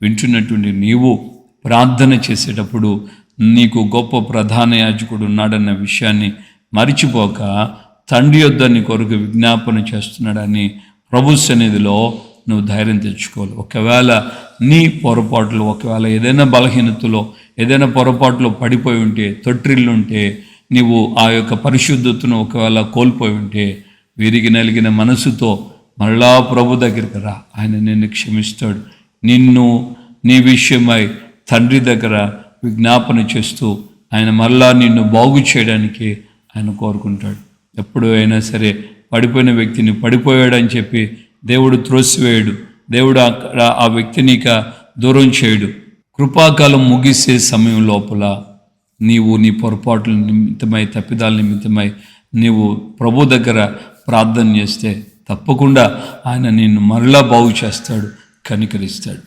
వింటున్నటువంటి నీవు ప్రార్థన చేసేటప్పుడు నీకు గొప్ప ప్రధాన యాజకుడు ఉన్నాడన్న విషయాన్ని మరిచిపోక తండ్రి యొద్ద నీ కొరకు విజ్ఞాపన చేస్తున్నాడని ప్రభు సన్నిధిలో నువ్వు ధైర్యం తెచ్చుకోవాలి. ఒకవేళ నీ పొరపాట్లు, ఒకవేళ ఏదైనా బలహీనతలో, ఏదైనా పొరపాటులో పడిపోయి ఉంటే, తొట్టిల్లుంటే, నీవు ఆ యొక్క పరిశుద్ధతను ఒకవేళ కోల్పోయి ఉంటే, విరిగి నలిగిన మనసుతో మరలా ప్రభు దగ్గరికి రా. ఆయన నిన్ను క్షమిస్తాడు. నిన్ను నీ విషయమై తండ్రి దగ్గర విజ్ఞాపన చేస్తూ ఆయన మరలా నిన్ను బాగు చేయడానికి ఆయన కోరుకుంటాడు. ఎప్పుడు అయినా సరే పడిపోయిన వ్యక్తిని పడిపోయాడని చెప్పి దేవుడు త్రోసివేయడు. దేవుడు ఆ వ్యక్తిని ఇక దూరం చేయడు. కృపాకాలం ముగిసే సమయం లోపల నీవు నీ పొరపాట్ల నిమిత్తమై, తప్పిదాల నిమిత్తమై నీవు ప్రభు దగ్గర ప్రార్థన చేస్తే తప్పకుండా ఆయన నిన్ను మరలా బాగు చేస్తాడు, కనికరిస్తాడు.